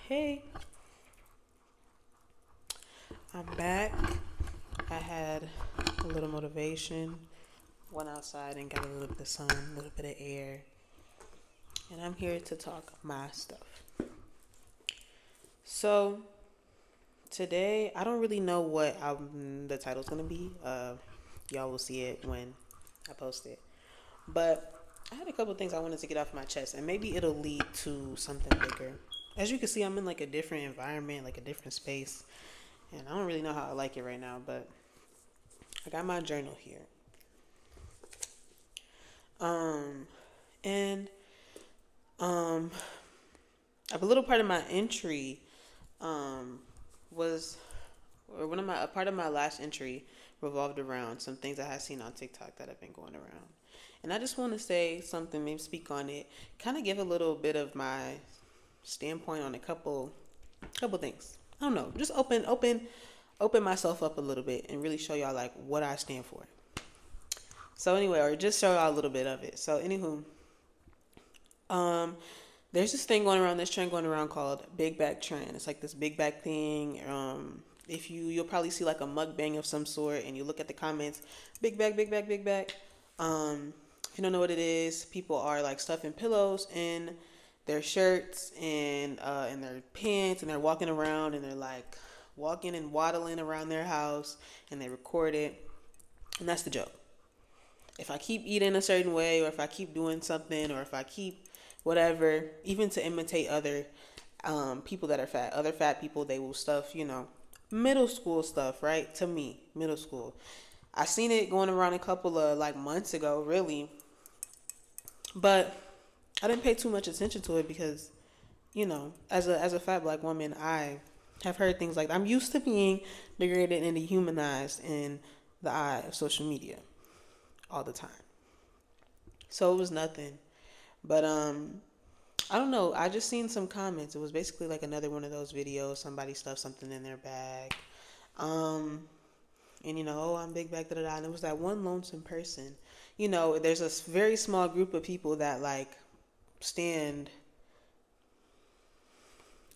Hey, I'm back. I had a little motivation, went outside and got a little bit of sun, a little bit of air, and I'm here to talk my stuff. So, today, I don't really know what the title's gonna be. Y'all will see it when I post it. But I had a couple things I wanted to get off my chest, and maybe it'll lead to something bigger. As you can see, I'm in like a different environment, like a different space, and I don't really know how I like it right now, but I got my journal here. Um, and um, a little part of my entry, um, was, or one of my a part of my last entry revolved around some things I had seen on TikTok that have been going around, and I just want to say something, maybe speak on it, kind of give a little bit of my standpoint on a couple things. I don't know, just open myself up a little bit and really show y'all like what I stand for. So anyway, or just show y'all a little bit of it. So anywho, um, there's this thing going around, this trend going around called big back trend. It's like this big back thing. If you'll probably see like a mukbang of some sort, and you look at the comments, big back, big back, big back. If you don't know what it is, people are like stuffing pillows in their shirts and in their pants, and they're walking around, and they're like walking and waddling around their house, and they record it, and that's the joke. If I keep eating a certain way, or if I keep doing something, or if I keep whatever, even to imitate other people that are fat, other fat people, they will stuff, middle school stuff, right? To me, middle school. I seen it going around a couple of like months ago, really, but I didn't pay too much attention to it because, as a fat black woman, I have heard things like I'm used to being degraded and dehumanized in the eye of social media all the time. So it was nothing. But I don't know. I just seen some comments. It was basically like another one of those videos. Somebody stuffed something in their bag. Um and oh, I'm big back, da da da. And it was that one lonesome person. There's a very small group of people that like stand,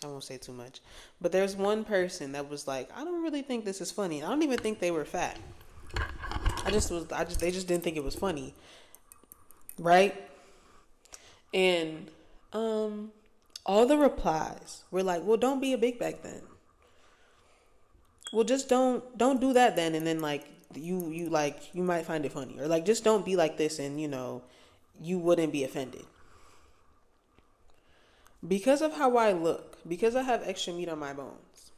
I won't say too much. But there's one person that was like, I don't really think this is funny. I don't even think they were fat. They just didn't think it was funny. Right? And all the replies were like, well, don't be a big back then. Well, just don't do that then, and then like you might find it funny, or like just don't be like this, and you wouldn't be offended. Because of how I look, because I have extra meat on my bones,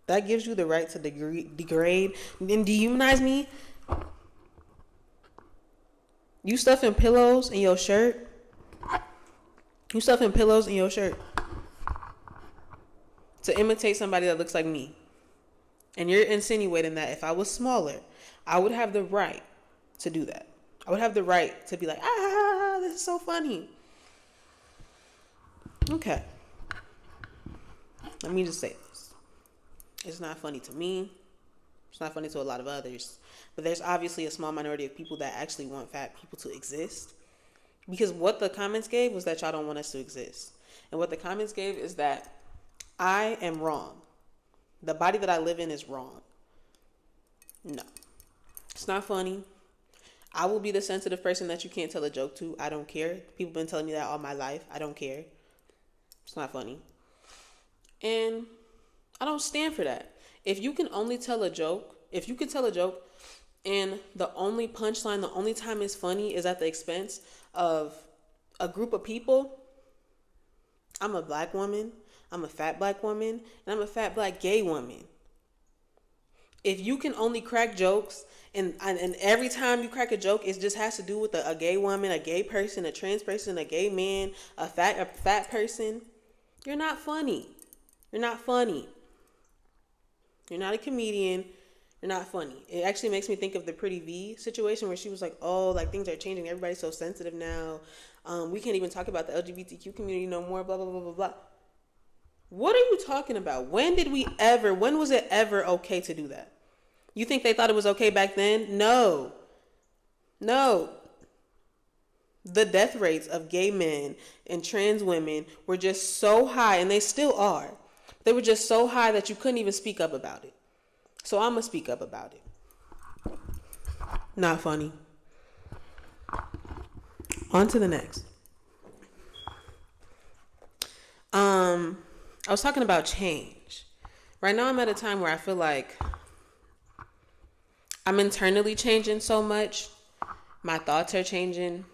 that gives you the right to degrade and dehumanize me. You stuffing pillows in your shirt. You stuffing pillows in your shirt to imitate somebody that looks like me. And you're insinuating that if I was smaller, I would have the right to do that. I would have the right to be like, this is so funny. Okay. Let me just say this. It's not funny to me. It's not funny to a lot of others. But there's obviously a small minority of people that actually want fat people to exist. Because what the comments gave was that y'all don't want us to exist. And what the comments gave is that I am wrong. The body that I live in is wrong. No. It's not funny. I will be the sensitive person that you can't tell a joke to. I don't care. People have been telling me that all my life. I don't care. It's not funny. And I don't stand for that. If you can only tell a joke, if you could tell a joke and the only punchline, the only time it's funny is at the expense of a group of people, I'm a black woman, I'm a fat black woman, and I'm a fat black gay woman. If you can only crack jokes, and every time you crack a joke, it just has to do with a gay woman, a gay person, a trans person, a gay man, a fat person, you're not funny. You're not funny. You're not a comedian. You're not funny. It actually makes me think of the Pretty V situation where she was like, oh, like things are changing. Everybody's so sensitive now. We can't even talk about the LGBTQ community no more, blah, blah, blah, blah, blah. What are you talking about? When was it ever okay to do that? You think they thought it was okay back then? No. No. The death rates of gay men and trans women were just so high, and they still are. They were just so high that you couldn't even speak up about it. So I'm going to speak up about it. Not funny. On to the next. I was talking about change. Right now I'm at a time where I feel like I'm internally changing so much. My thoughts are changing.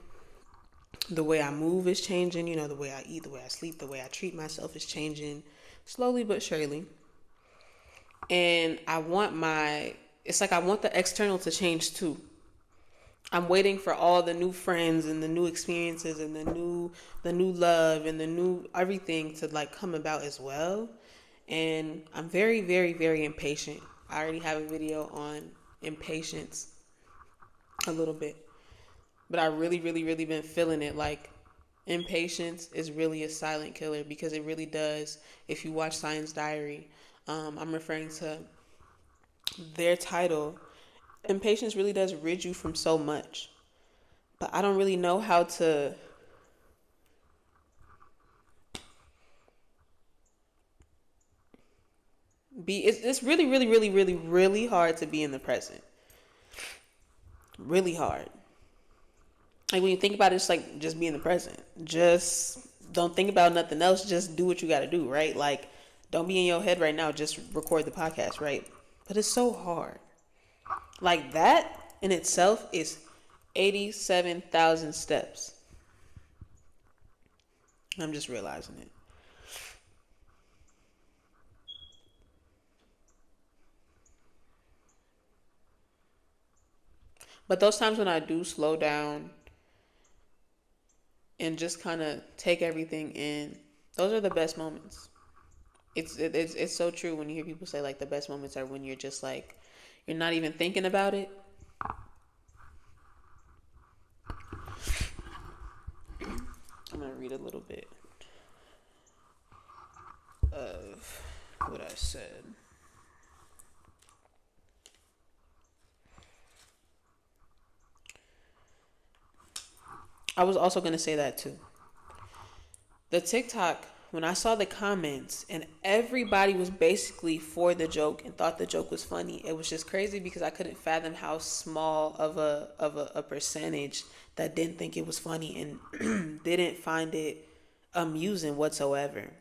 The way I move is changing. The way I eat, the way I sleep, the way I treat myself is changing slowly but surely. And I want the external to change too. I'm waiting for all the new friends and the new experiences and the new love and the new everything to like come about as well. And I'm very, very, very impatient. I already have a video on impatience a little bit. But I really, really, really been feeling it. Like, impatience is really a silent killer, because it really does. If you watch Science Diary, I'm referring to their title. Impatience really does rid you from so much. But I don't really know how to be. It's really, really, really, really, really hard to be in the present. Really hard. Like, when you think about it, it's like just be in the present. Just don't think about nothing else. Just do what you got to do, right? Like, don't be in your head right now. Just record the podcast, right? But it's so hard. Like, that in itself is 87,000 steps. I'm just realizing it. But those times when I do slow down and just kind of take everything in, those are the best moments. It's so true when you hear people say like the best moments are when you're just like, you're not even thinking about it. I'm gonna read a little bit of what I said. I was also gonna say that too. The TikTok, when I saw the comments and everybody was basically for the joke and thought the joke was funny, it was just crazy because I couldn't fathom how small of a percentage that didn't think it was funny and didn't find it amusing whatsoever.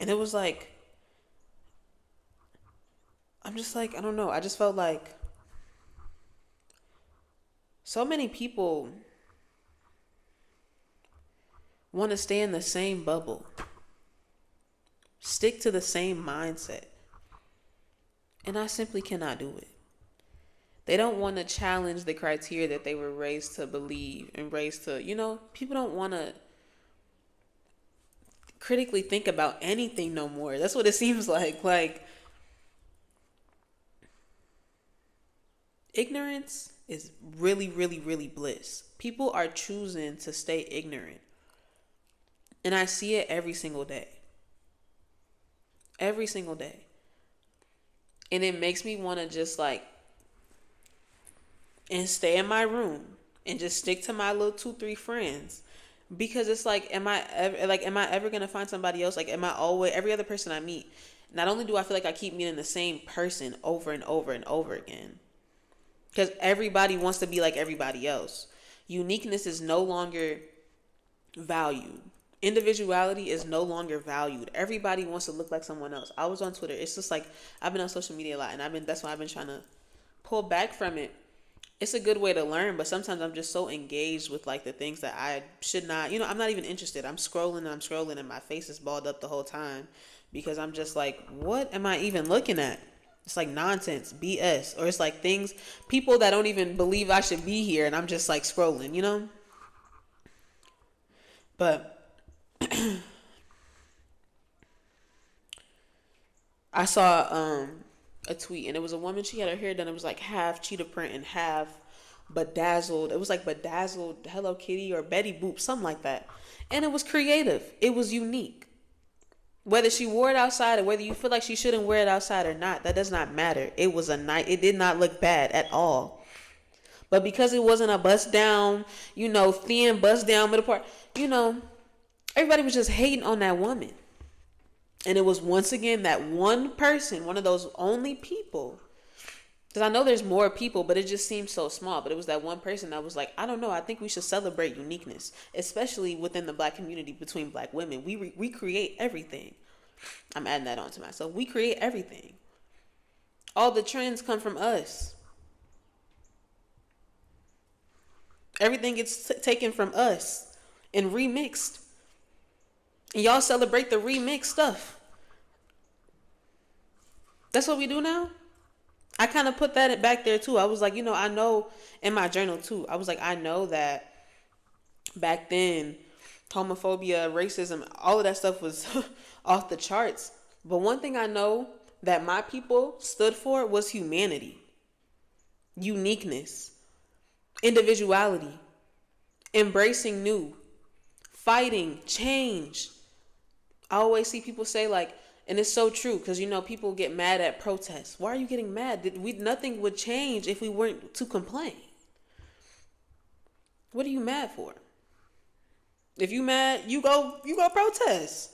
And it was like, I'm just like, I don't know. I just felt like so many people want to stay in the same bubble, stick to the same mindset. And I simply cannot do it. They don't want to challenge the criteria that they were raised to believe and raised to, people don't want to critically think about anything no more. That's what it seems like. Like, ignorance is really, really, really bliss. People are choosing to stay ignorant. And I see it every single day. Every single day. And it makes me want to just like, and stay in my room and just stick to my little 2-3 friends, because it's like, am I ever gonna find somebody else? Like, am I always, every other person I meet, not only do I feel like I keep meeting the same person over and over and over again, because everybody wants to be like everybody else. Uniqueness is no longer valued. Individuality is no longer valued. Everybody wants to look like someone else. I was on Twitter. It's just like, I've been on social media a lot, and that's why I've been trying to pull back from it. It's a good way to learn, but sometimes I'm just so engaged with like the things that I should not, I'm not even interested. I'm scrolling and my face is balled up the whole time because I'm just like, what am I even looking at? It's like nonsense, BS, or it's like things, people that don't even believe I should be here, and I'm just like scrolling. But I saw a tweet, and it was a woman. She had her hair done. It was like half cheetah print and half bedazzled. It was like bedazzled Hello Kitty or Betty Boop, something like that. And it was creative. It was unique. Whether she wore it outside or whether you feel like she shouldn't wear it outside or not, that does not matter. It was a night. It did not look bad at all. But because it wasn't a bust down, thin bust down middle part, everybody was just hating on that woman. And it was once again that one person, one of those only people. Because I know there's more people, but it just seems so small. But it was that one person that was like, I don't know. I think we should celebrate uniqueness, especially within the black community between black women. We create everything. I'm adding that on to myself. We create everything. All the trends come from us. Everything gets taken from us and remixed. And y'all celebrate the remixed stuff. That's what we do now. I kind of put that back there too. I was like, I know in my journal too. I was like, I know that back then, homophobia, racism, all of that stuff was off the charts. But one thing I know that my people stood for was humanity, uniqueness, individuality, embracing new, fighting, change. I always see people say like, and it's so true because, people get mad at protests. Why are you getting mad? Nothing would change if we weren't to complain. What are you mad for? If you mad, you go protest.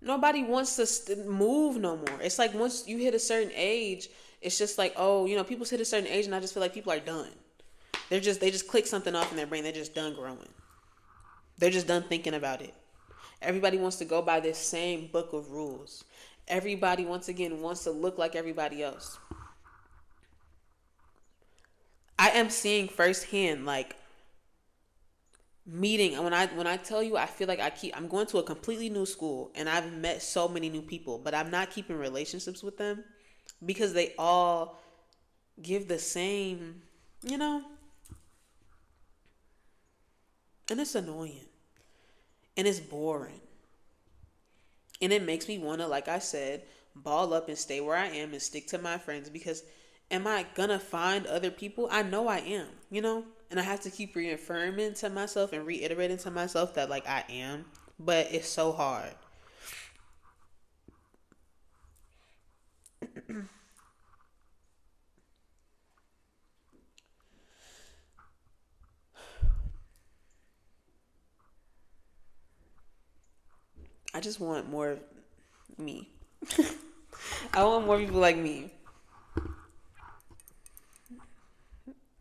Nobody wants to move no more. It's like once you hit a certain age, it's just like, people hit a certain age and I just feel like people are done. They just click something off in their brain. They're just done growing. They're just done thinking about it. Everybody wants to go by this same book of rules. Everybody, once again, wants to look like everybody else. I am seeing firsthand, like, meeting. When I tell you, I feel like I'm going to a completely new school, and I've met so many new people, but I'm not keeping relationships with them because they all give the same, and it's annoying. And it's boring. And it makes me want to, like I said, ball up and stay where I am and stick to my friends because am I going to find other people? I know I am, And I have to keep reaffirming to myself and reiterating to myself that, like, I am. But it's so hard. I just want more of me. I want more people like me.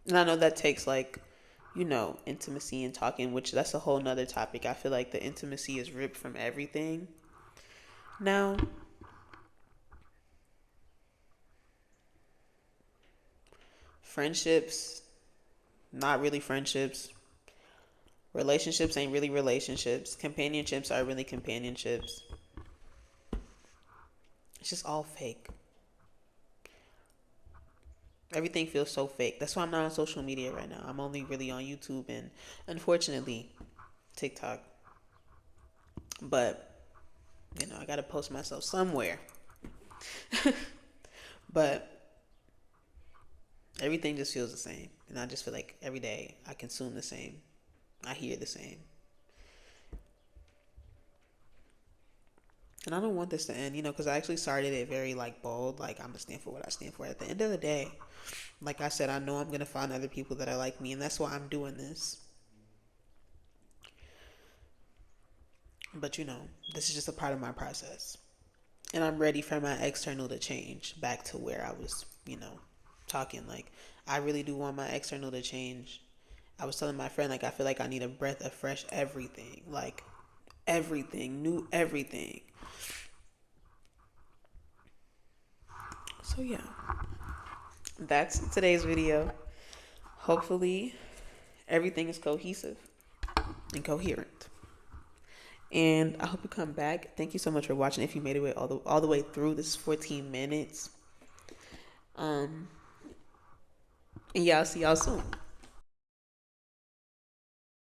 And I know that takes intimacy and talking, which that's a whole nother topic. I feel like the intimacy is ripped from everything now. Friendships, not really friendships. Relationships ain't really relationships. Companionships are really companionships. It's just all fake. Everything feels so fake. That's why I'm not on social media right now. I'm only really on YouTube and, unfortunately, TikTok. But, I got to post myself somewhere. But everything just feels the same. And I just feel like every day I consume the same. I hear the same. And I don't want this to end, because I actually started it very, bold. I'm going to stand for what I stand for. At the end of the day, like I said, I know I'm going to find other people that are like me. And that's why I'm doing this. But, this is just a part of my process. And I'm ready for my external to change back to where I was, talking. I really do want my external to change. I was telling my friend, I feel like I need a breath of fresh everything. Everything, new everything. So, yeah. That's today's video. Hopefully, everything is cohesive and coherent. And I hope you come back. Thank you so much for watching. If you made it all the way through, this is 14 minutes. And yeah, I'll see y'all soon.